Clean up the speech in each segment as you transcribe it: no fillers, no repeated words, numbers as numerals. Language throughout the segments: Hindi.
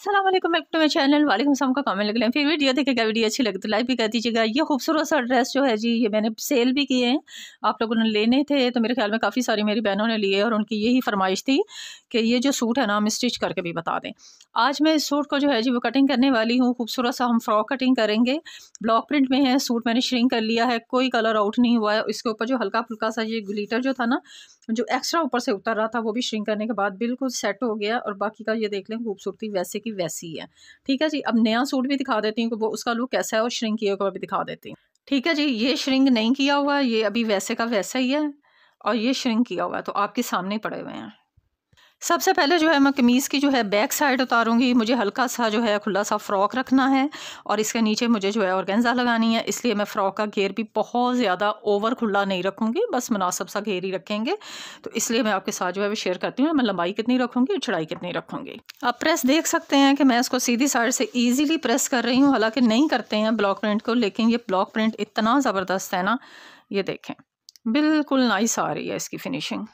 अस्सलाम वालेकुम, बैक टू माई चैनल। वालेकुम सलाम का कमेंट लग रहे हैं। फिर वीडियो देखेगा, वीडियो अच्छी लगे तो लाइक भी कर दीजिएगा। ये खूबसूरत सा ड्रेस जो है जी, ये मैंने सेल भी किए हैं। आप लोगों ने लेने थे तो मेरे ख्याल में काफ़ी सारी मेरी बहनों ने लिए और उनकी यही फरमाइश थी कि ये जो सूट है ना हम स्टिच करके भी बता दें। आज मैं इस सूट को जो है जी वो कटिंग करने वाली हूँ। खूबसूरत सा हम फ्रॉक कटिंग करेंगे। ब्लॉक प्रिंट में है सूट, मैंने श्रिंक कर लिया है, कोई कलर आउट नहीं हुआ है। इसके ऊपर जो हल्का फुल्का सा ये ग्लिटर जो था ना, जो एक्स्ट्रा ऊपर से उतर रहा था, वो भी श्रिंक करने के बाद बिल्कुल सेट हो गया। और बाकी का ये देख लें, खूबसूरती वैसे की वैसी ही है। ठीक है जी, अब नया सूट भी दिखा देती हूँ कि वो उसका लुक कैसा है और श्रिंक किया हुआ भी दिखा देती हूँ। ठीक है जी, ये श्रिंक नहीं किया हुआ, ये अभी वैसे का वैसा ही है। और ये श्रिंक किया हुआ है, तो आपके सामने पड़े हुए हैं। सबसे पहले जो है मैं कमीज़ की जो है बैक साइड उतारूंगी। मुझे हल्का सा जो है खुला सा फ्रॉक रखना है और इसके नीचे मुझे जो है ऑर्गेन्जा लगानी है, इसलिए मैं फ़्रॉक का घेर भी बहुत ज़्यादा ओवर खुला नहीं रखूँगी, बस मुनासिब सा घेर ही रखेंगे। तो इसलिए मैं आपके साथ जो है वो शेयर करती हूँ मैं लंबाई कितनी रखूँगी, चौड़ाई कितनी रखूँगी। आप प्रेस देख सकते हैं कि मैं इसको सीधी साइड से ईजीली प्रेस कर रही हूँ। हालाँकि नहीं करते हैं ब्लॉक प्रिंट को, लेकिन ये ब्लॉक प्रिंट इतना ज़बरदस्त है ना, ये देखें बिल्कुल नाइस आ रही है इसकी फिनिशिंग।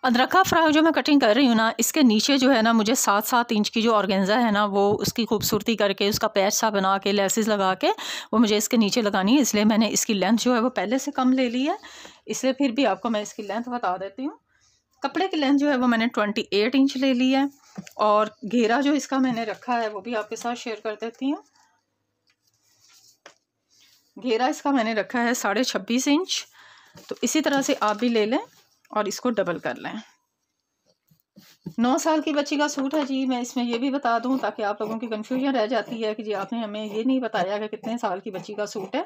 अदरका फ्रॉक जो मैं कटिंग कर रही हूँ ना, इसके नीचे जो है ना मुझे 7-7 इंच की जो ऑर्गेन्जा है ना, वो उसकी खूबसूरती करके उसका पैच सा बना के लेसेस लगा के वो मुझे इसके नीचे लगानी है। इसलिए मैंने इसकी लेंथ जो है वो पहले से कम ले ली है, इसलिए फिर भी आपको मैं इसकी लेंथ बता देती हूँ। कपड़े की लेंथ जो है वो मैंने 28 इंच ले ली है और घेरा जो इसका मैंने रखा है वो भी आपके साथ शेयर कर देती हूँ। घेरा इसका मैंने रखा है 26.5 इंच। तो इसी तरह से आप भी ले लें और इसको डबल कर लें। 9 साल की बच्ची का सूट है जी। मैं इसमें ये भी बता दूं ताकि आप लोगों की कन्फ्यूजन रह जाती है कि जी आपने हमें ये नहीं बताया कि कितने साल की बच्ची का सूट है।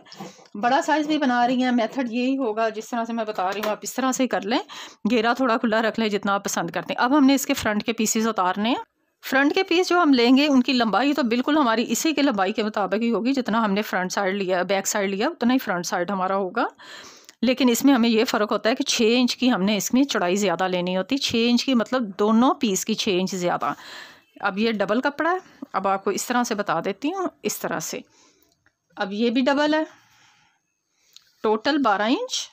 बड़ा साइज़ भी बना रही हैं, मेथड यही होगा जिस तरह से मैं बता रही हूँ आप इस तरह से कर लें। घेरा थोड़ा खुला रख लें जितना आप पसंद करते हैं। अब हमने इसके फ्रंट के पीसेस उतारने हैं। फ्रंट के पीस जो हम लेंगे उनकी लंबाई तो बिल्कुल हमारी इसी के लंबाई के मुताबिक ही होगी। जितना हमने फ्रंट साइड लिया, बैक साइड लिया, उतना ही फ्रंट साइड हमारा होगा। लेकिन इसमें हमें ये फ़र्क होता है कि 6 इंच की हमने इसमें चौड़ाई ज़्यादा लेनी होती। 6 इंच की मतलब दोनों पीस की 6 इंच ज़्यादा। अब ये डबल कपड़ा है, अब आपको इस तरह से बता देती हूँ, इस तरह से। अब ये भी डबल है, टोटल 12 इंच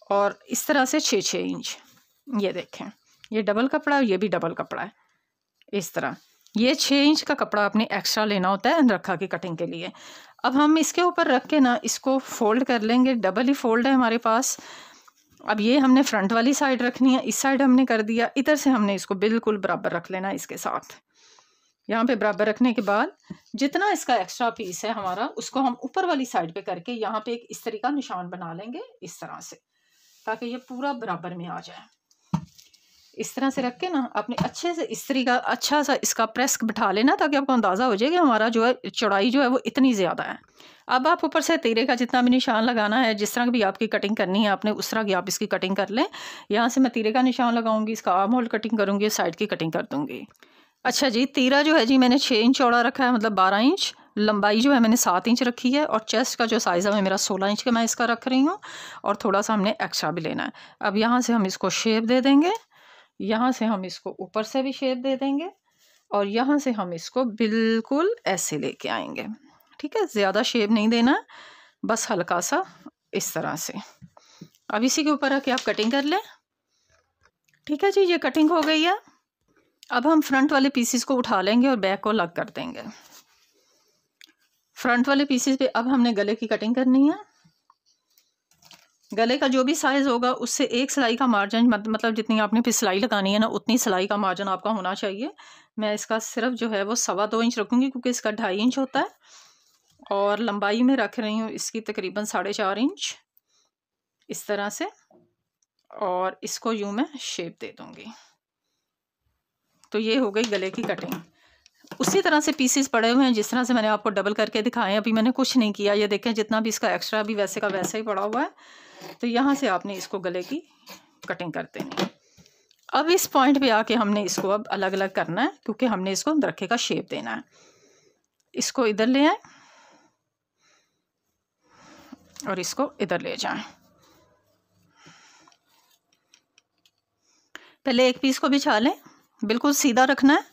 और इस तरह से 6-6 इंच। ये देखें, ये डबल कपड़ा है, ये भी डबल कपड़ा है। इस तरह ये 6 इंच का कपड़ा आपने एक्स्ट्रा लेना होता है अनरखा की कटिंग के लिए। अब हम इसके ऊपर रख के ना इसको फोल्ड कर लेंगे। डबल ही फोल्ड है हमारे पास। अब ये हमने फ्रंट वाली साइड रखनी है, इस साइड हमने कर दिया, इधर से हमने इसको बिल्कुल बराबर रख लेना इसके साथ। यहाँ पे बराबर रखने के बाद जितना इसका एक्स्ट्रा पीस है हमारा, उसको हम ऊपर वाली साइड पे करके यहाँ पे एक इस तरह का निशान बना लेंगे इस तरह से, ताकि ये पूरा बराबर में आ जाए। इस तरह से रख के ना आपने अच्छे से इस्त्री का अच्छा सा इसका प्रेस बिठा लेना, ताकि आपको अंदाज़ा हो जाए कि हमारा जो है चौड़ाई जो है वो इतनी ज़्यादा है। अब आप ऊपर से तीरे का जितना भी निशान लगाना है, जिस तरह भी आपकी कटिंग करनी है आपने, उस तरह की आप इसकी कटिंग कर लें। यहाँ से मैं तीरे का निशान लगाऊंगी, इसका आर्म होल कटिंग करूँगी, साइड की कटिंग कर दूँगी। अच्छा जी, तीरा जो है जी मैंने 6 इंच चौड़ा रखा है, मतलब 12 इंच। लंबाई जो है मैंने 7 इंच रखी है और चेस्ट का जो साइज़ है मेरा 16 इंच का मैं इसका रख रही हूँ। और थोड़ा सा हमने एक्स्ट्रा भी लेना है। अब यहाँ से हम इसको शेप दे देंगे, यहाँ से हम इसको ऊपर से भी शेप दे देंगे और यहाँ से हम इसको बिल्कुल ऐसे लेके आएंगे। ठीक है, ज़्यादा शेप नहीं देना, बस हल्का सा इस तरह से। अब इसी के ऊपर आके आप कटिंग कर लें। ठीक है जी, ये कटिंग हो गई है। अब हम फ्रंट वाले पीसेस को उठा लेंगे और बैक को अलग कर देंगे। फ्रंट वाले पीसेस पे अब हमने गले की कटिंग करनी है। गले का जो भी साइज़ होगा उससे एक सिलाई का मार्जिन, मतलब जितनी आपने फिर सिलाई लगानी है ना, उतनी सिलाई का मार्जिन आपका होना चाहिए। मैं इसका सिर्फ जो है वो 2.25 इंच रखूँगी, क्योंकि इसका 2.5 इंच होता है। और लंबाई में रख रही हूँ इसकी तकरीबन 4.5 इंच इस तरह से। और इसको यूँ मैं शेप दे दूँगी। तो ये हो गई गले की कटिंग। उसी तरह से पीसेस पड़े हुए हैं जिस तरह से मैंने आपको डबल करके दिखाए। अभी मैंने कुछ नहीं किया, ये देखें जितना भी इसका एक्स्ट्रा भी वैसे का वैसे ही पड़ा हुआ है। तो यहाँ से आपने इसको गले की कटिंग कर देनी है। अब इस पॉइंट पे आके हमने इसको अब अलग अलग करना है, क्योंकि हमने इसको दरखे का शेप देना है। इसको इधर ले आए और इसको इधर ले जाएं। पहले एक पीस को बिछा लें, बिल्कुल सीधा रखना है।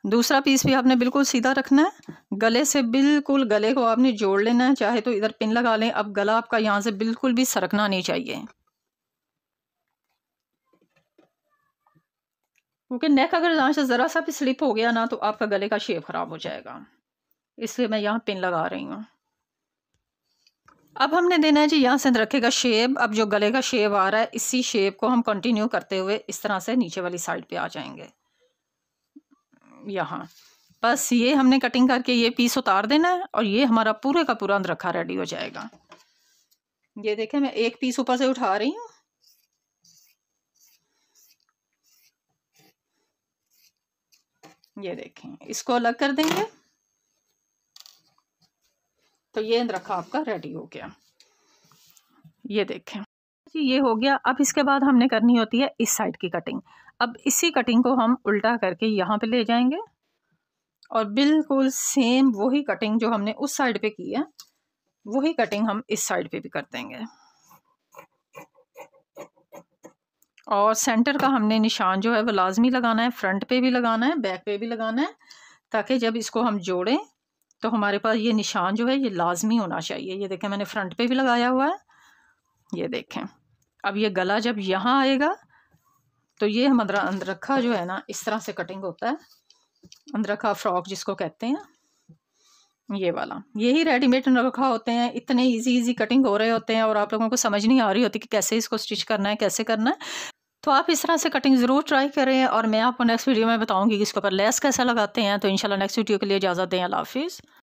दूसरा पीस भी आपने बिल्कुल सीधा रखना है। गले से बिल्कुल गले को आपने जोड़ लेना है, चाहे तो इधर पिन लगा लें। अब गला आपका यहाँ से बिल्कुल भी सरकना नहीं चाहिए। क्योंकि नेक अगर यहाँ से ज़रा सा भी स्लिप हो गया ना तो आपका गले का शेप ख़राब हो जाएगा, इसलिए मैं यहाँ पिन लगा रही हूँ। अब हमने देना है जी यहाँ से रखेगा शेप। अब जो गले का शेप आ रहा है इसी शेप को हम कंटिन्यू करते हुए इस तरह से नीचे वाली साइड पे आ जाएंगे यहाँ। बस ये हमने कटिंग करके ये पीस उतार देना है और ये हमारा पूरे का पूरा रखा रेडी हो जाएगा। ये देखें मैं एक पीस ऊपर से उठा रही हूँ, ये देखें, इसको अलग कर देंगे तो ये रखा आपका रेडी हो गया। ये देखें जी ये हो गया। अब इसके बाद हमने करनी होती है इस साइड की कटिंग। अब इसी कटिंग को हम उल्टा करके यहाँ पे ले जाएंगे और बिल्कुल सेम वही कटिंग जो हमने उस साइड पे की है वही कटिंग हम इस साइड पे भी कर देंगे। और सेंटर का हमने निशान जो है वो लाजमी लगाना है, फ्रंट पे भी लगाना है, बैक पे भी लगाना है, ताकि जब इसको हम जोड़ें तो हमारे पास ये निशान जो है ये लाजमी होना चाहिए। ये देखें मैंने फ्रंट पे भी लगाया हुआ है, ये देखें। अब ये गला जब यहाँ आएगा तो ये हम अंदरखा जो है ना इस तरह से कटिंग होता है, अंदरखा फ्रॉक जिसको कहते हैं, ये वाला। यही रेडीमेड रखा होते हैं, इतने इजी कटिंग हो रहे होते हैं और आप लोगों को समझ नहीं आ रही होती कि कैसे इसको स्टिच करना है, कैसे करना है। तो आप इस तरह से कटिंग ज़रूर ट्राई करें और मैं आपको नेक्स्ट वीडियो में बताऊंगी कि इसके ऊपर लेस कैसे लगाते हैं। तो इंशाल्लाह नेक्स्ट वीडियो के लिए इजाज़त दें। अल्लाह हाफिज़।